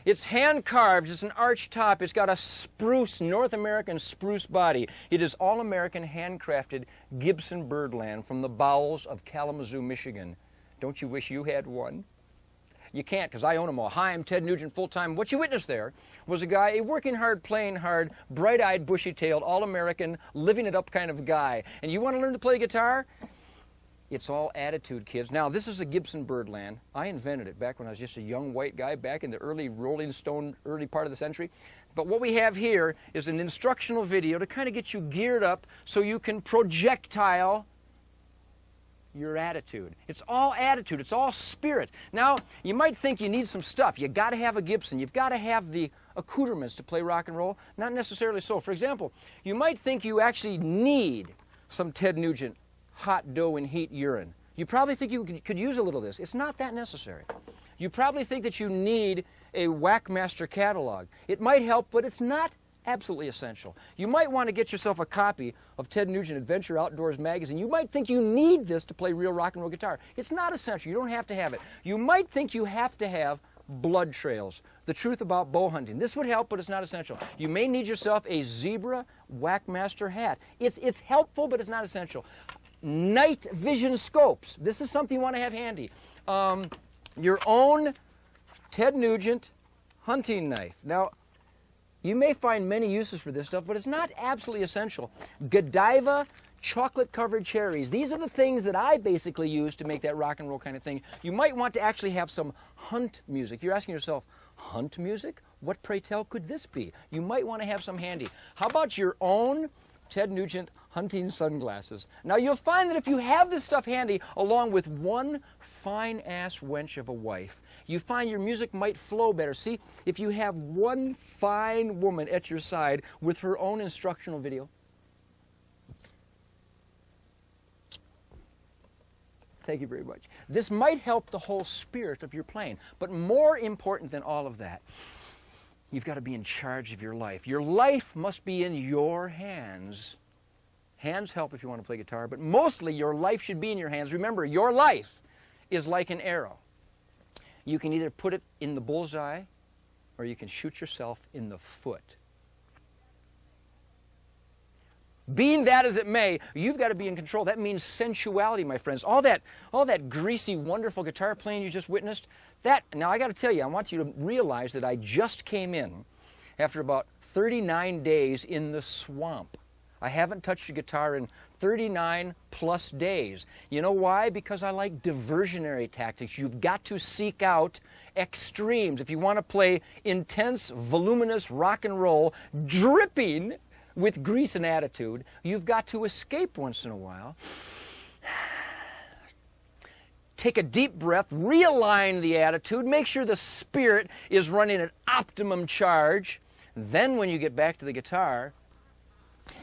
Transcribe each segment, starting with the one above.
It's hand-carved, it's an arched top, it's got a spruce, North American spruce body. It is all-American, handcrafted Gibson Birdland from the bowels of Kalamazoo, Michigan. Don't you wish you had one? You can't, because I own them all. Hi, I'm Ted Nugent, full-time. What you witnessed there was a guy, a working hard, playing hard, bright-eyed, bushy-tailed, all-American, living it up kind of guy. And you want to learn to play guitar? It's all attitude, kids. Now, this is a Gibson Birdland. I invented it back when I was just a young white guy back in the early Rolling Stone, early part of the century. But what we have here is an instructional video to kind of get you geared up so you can projectile your attitude. It's all attitude. It's all spirit. Now, you might think you need some stuff. You got to have a Gibson. You've got to have the accoutrements to play rock and roll. Not necessarily so. For example, you might think you actually need some Ted Nugent hot dough and heat urine. You probably think you could use a little of this. It's not that necessary. You probably think that you need a Whackmaster catalog. It might help, but it's not absolutely essential. You might want to get yourself a copy of Ted Nugent Adventure Outdoors magazine. You might think you need this to play real rock and roll guitar. It's not essential. You don't have to have it. You might think you have to have Blood Trails, the truth about bow hunting. This would help, but it's not essential. You may need yourself a zebra Whackmaster hat. It's helpful, but it's not essential. Night vision scopes. This is something you want to have handy. Your own Ted Nugent hunting knife. Now, you may find many uses for this stuff, but it's not absolutely essential. Godiva chocolate-covered cherries. These are the things that I basically use to make that rock and roll kind of thing. You might want to actually have some hunt music. You're asking yourself, hunt music? What, pray tell, could this be? You might want to have some handy. How about your own Ted Nugent hunting sunglasses? Now, you'll find that if you have this stuff handy, along with one fine-ass wench of a wife, you find your music might flow better. See, if you have one fine woman at your side with her own instructional video. Thank you very much. This might help the whole spirit of your playing. But more important than all of that, you've got to be in charge of your life. Your life must be in your hands. Hands help if you want to play guitar, but mostly your life should be in your hands. Remember, your life is like an arrow. You can either put it in the bullseye or you can shoot yourself in the foot. Being that as it may, you've got to be in control. That means sensuality, my friends. All that greasy, wonderful guitar playing you just witnessed, now I got to tell you, I want you to realize that I just came in after about 39 days in the swamp. I haven't touched a guitar in 39 plus days. You know why? Because I like diversionary tactics. You've got to seek out extremes. If you want to play intense, voluminous rock and roll, dripping with grease and attitude, you've got to escape once in a while. Take a deep breath, realign the attitude, make sure the spirit is running at optimum charge. Then when you get back to the guitar,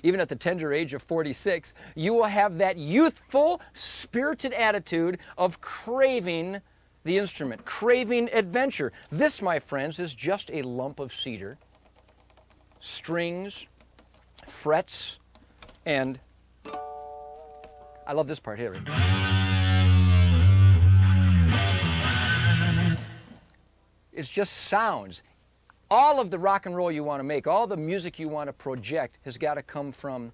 even at the tender age of 46, you will have that youthful, spirited attitude of craving the instrument, craving adventure. This, my friends, is just a lump of cedar, strings, frets, and I love this part here. It's just sounds. All of the rock and roll you want to make, all the music you want to project has got to come from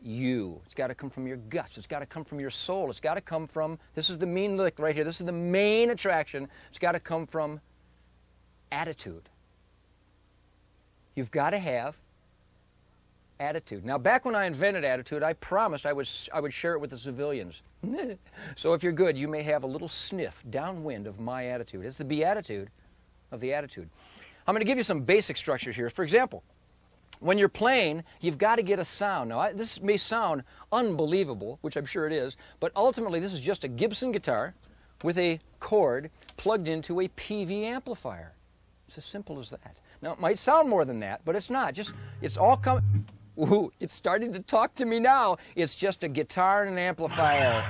you. It's got to come from your guts. It's got to come from your soul. It's got to come from, this is the main lick right here, this is the main attraction. It's got to come from attitude. You've got to have attitude. Now, back when I invented attitude, I promised I would share it with the civilians. So if you're good, you may have a little sniff downwind of my attitude. It's the beatitude of the attitude. I'm going to give you some basic structures here. For example, when you're playing, you've got to get a sound. Now, this may sound unbelievable, which I'm sure it is, but ultimately this is just a Gibson guitar with a cord plugged into a PV amplifier. It's as simple as that. Now, it might sound more than that, but it's not. It's all coming. Ooh, it's starting to talk to me now. It's just a guitar and an amplifier.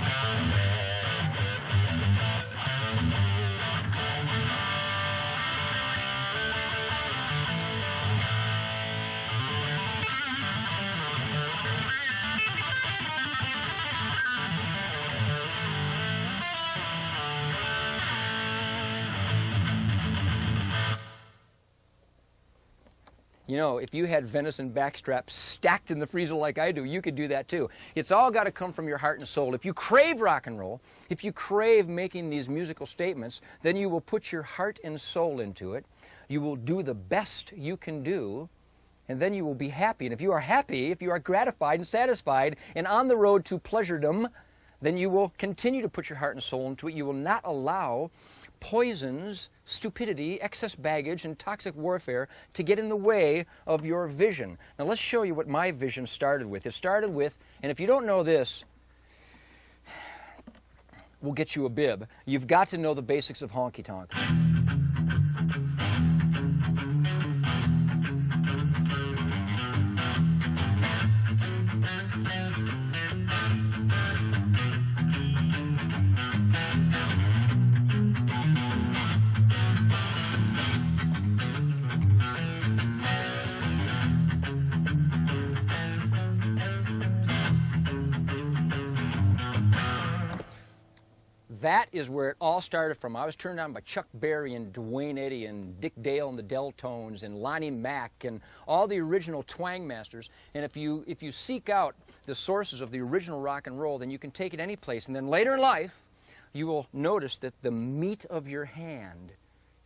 You know, if you had venison backstraps stacked in the freezer like I do, you could do that too. It's all got to come from your heart and soul. If you crave rock and roll, if you crave making these musical statements, then you will put your heart and soul into it. You will do the best you can do, and then you will be happy. And if you are happy, if you are gratified and satisfied and on the road to pleasuredom, then you will continue to put your heart and soul into it. You will not allow poisons, stupidity, excess baggage, and toxic warfare to get in the way of your vision. Now let's show you what my vision started with. It started with, and if you don't know this, we'll get you a bib. You've got to know the basics of honky-tonk. That is where it all started from. I was turned on by Chuck Berry and Duane Eddy and Dick Dale and the Deltones and Lonnie Mack and all the original twang masters. And if you seek out the sources of the original rock and roll, then you can take it any place. And then later in life, you will notice that the meat of your hand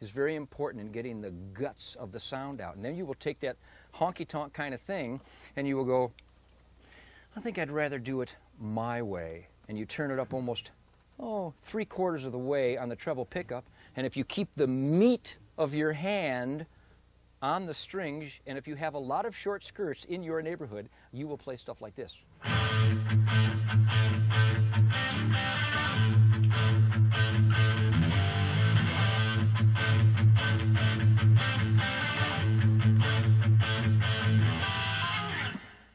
is very important in getting the guts of the sound out. And then you will take that honky-tonk kind of thing and you will go, I think I'd rather do it my way. And you turn it up almost 3/4 of the way on the treble pickup, and if you keep the meat of your hand on the strings, and if you have a lot of short skirts in your neighborhood, you will play stuff like this.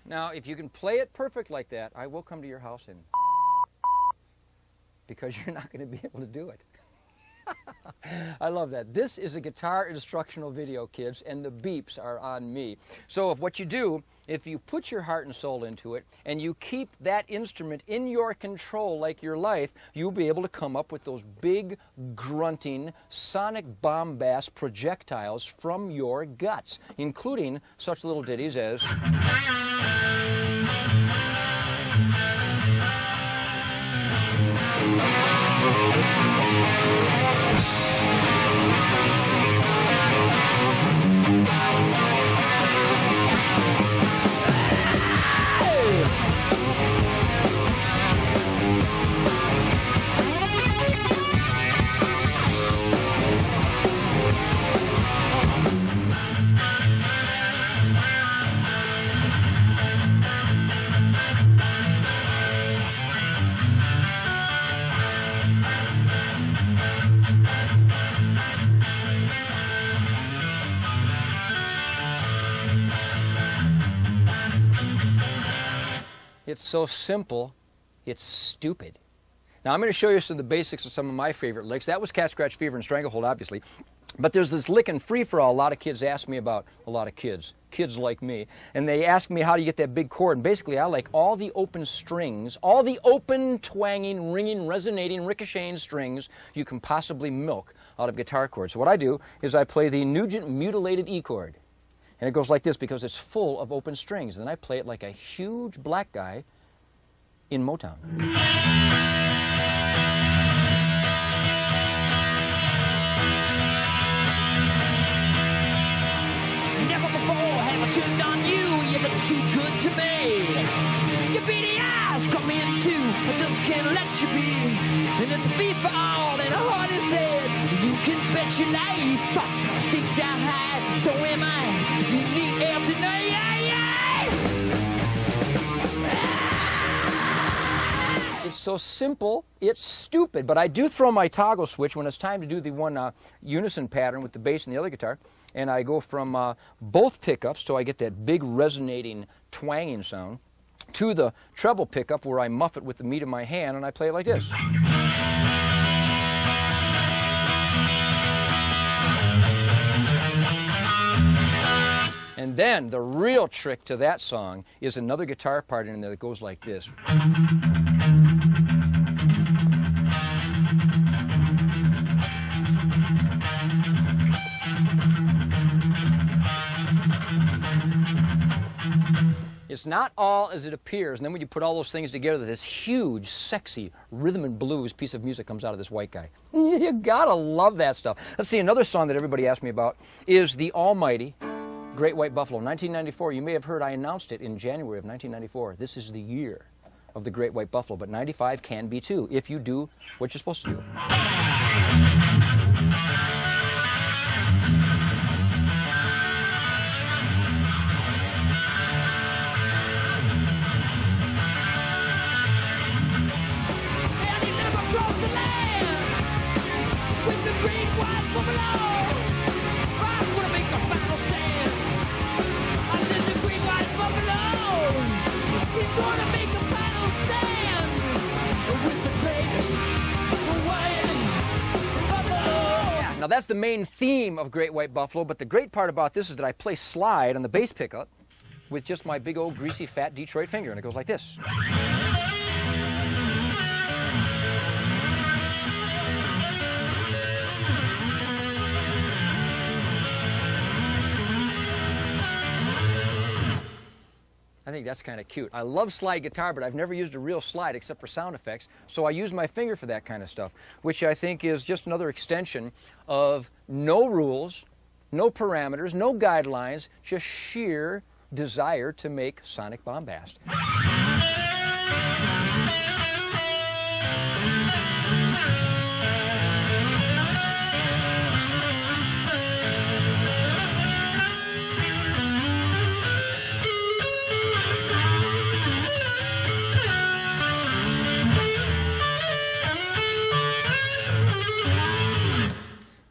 Now, if you can play it perfect like that, I will come to your house and because you're not going to be able to do it. I love that. This is a guitar instructional video, kids, and the beeps are on me. So if what you do, if you put your heart and soul into it, and you keep that instrument in your control like your life, you'll be able to come up with those big, grunting, sonic bombast projectiles from your guts, including such little ditties as... It's so simple, it's stupid. Now I'm going to show you some of the basics of some of my favorite licks. That was Cat Scratch Fever and Stranglehold, obviously. But there's this lick and free-for-all a lot of kids ask me about, a lot of kids like me, and they ask me how do you get that big chord. And basically I like all the open strings, all the open, twanging, ringing, resonating, ricocheting strings you can possibly milk out of guitar chords. So what I do is I play the Nugent mutilated E chord. And it goes like this because it's full of open strings. And then I play it like a huge black guy in Motown. Never before have I turned on you. You look too good to me. Your beady eyes come in too. I just can't let you be. And it's a beat for all and a heart is said. You can bet your life. Stakes out high, so am I. It's in the air tonight. It's so simple, it's stupid. But I do throw my toggle switch when it's time to do the one unison pattern with the bass and the other guitar. And I go from both pickups, so I get that big resonating twanging sound, to the treble pickup where I muff it with the meat of my hand and I play it like this. And then the real trick to that song is another guitar part in there that goes like this. It's not all as it appears. And then when you put all those things together, this huge, sexy rhythm and blues piece of music comes out of this white guy. You gotta love that stuff. Let's see, another song that everybody asked me about is the almighty Great White Buffalo. 1994, you may have heard I announced it in January of 1994. This is the year of the Great White Buffalo, but 95 can be too, if you do what you're supposed to do. Now that's the main theme of Great White Buffalo, but the great part about this is that I play slide on the bass pickup with just my big old greasy fat Detroit finger, and it goes like this. I think that's kind of cute. I love slide guitar, but I've never used a real slide except for sound effects, so I use my finger for that kind of stuff, which I think is just another extension of no rules, no parameters, no guidelines, just sheer desire to make sonic bombast.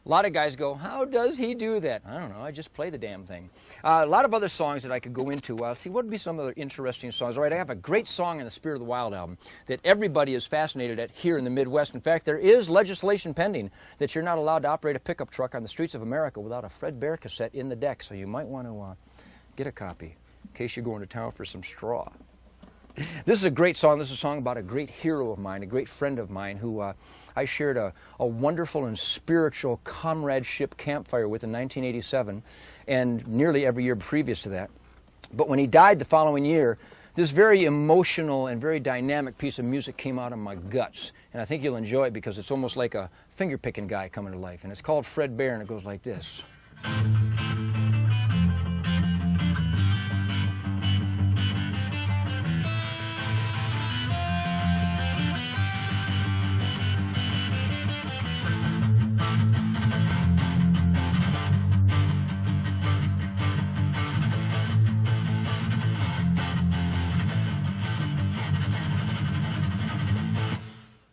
A lot of guys go, how does he do that? I don't know, I just play the damn thing. A lot of other songs that I could go into. See, what would be some other interesting songs? All right, I have a great song in the Spirit of the Wild album that everybody is fascinated at here in the Midwest. In fact, there is legislation pending that you're not allowed to operate a pickup truck on the streets of America without a Fred Bear cassette in the deck, so you might want to get a copy in case you're going to town for some straw. This is a great song. This is a song about a great hero of mine, a great friend of mine who I shared a wonderful and spiritual comradeship campfire with in 1987 and nearly every year previous to that. But when he died the following year, this very emotional and very dynamic piece of music came out of my guts. And I think you'll enjoy it because it's almost like a finger-picking guy coming to life. And it's called Fred Bear, and it goes like this.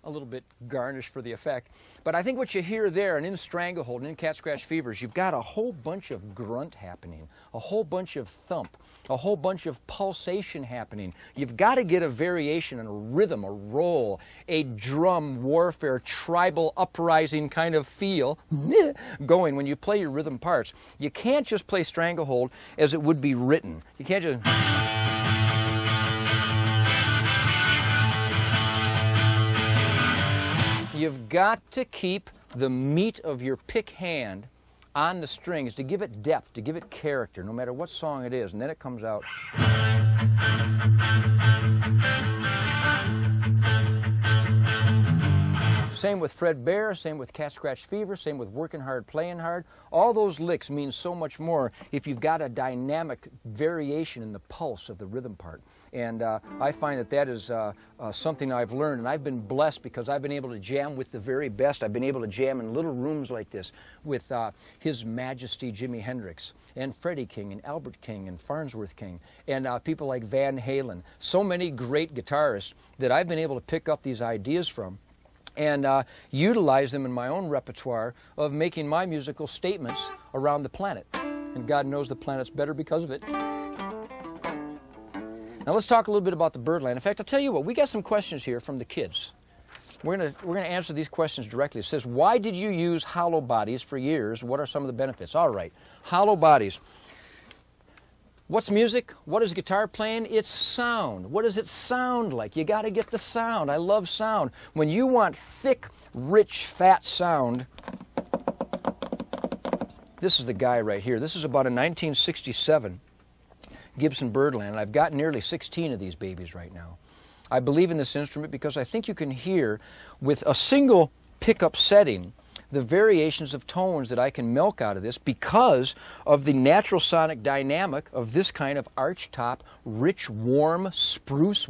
A little bit garnished for the effect. But I think what you hear there, and in Stranglehold and in Cat Scratch Fevers, you've got a whole bunch of grunt happening, a whole bunch of thump, a whole bunch of pulsation happening. You've got to get a variation and a rhythm, a roll, a drum warfare, tribal uprising kind of feel going when you play your rhythm parts. You can't just play Stranglehold as it would be written. You can't just... You've got to keep the meat of your pick hand on the strings to give it depth, to give it character, no matter what song it is, and then it comes out. Same with Fred Bear, same with Cat Scratch Fever, same with Working Hard, Playing Hard. All those licks mean so much more if you've got a dynamic variation in the pulse of the rhythm part. And I find that that is something I've learned, and I've been blessed because I've been able to jam with the very best. I've been able to jam in little rooms like this with His Majesty Jimi Hendrix and Freddie King and Albert King and Farnsworth King and people like Van Halen. So many great guitarists that I've been able to pick up these ideas from and utilize them in my own repertoire of making my musical statements around the planet. And God knows the planet's better because of it. Now let's talk a little bit about the Birdland. In fact, I'll tell you what, we got some questions here from the kids. We're gonna answer these questions directly. It says, why did you use hollow bodies for years? What are some of the benefits? All right, hollow bodies. What's music? What is guitar playing? It's sound. What does it sound like? You got to get the sound. I love sound. When you want thick, rich, fat sound, this is the guy right here. This is about a 1967 Gibson Birdland. I've got nearly 16 of these babies right now. I believe in this instrument because I think you can hear with a single pickup setting the variations of tones that I can milk out of this because of the natural sonic dynamic of this kind of archtop, rich, warm, spruce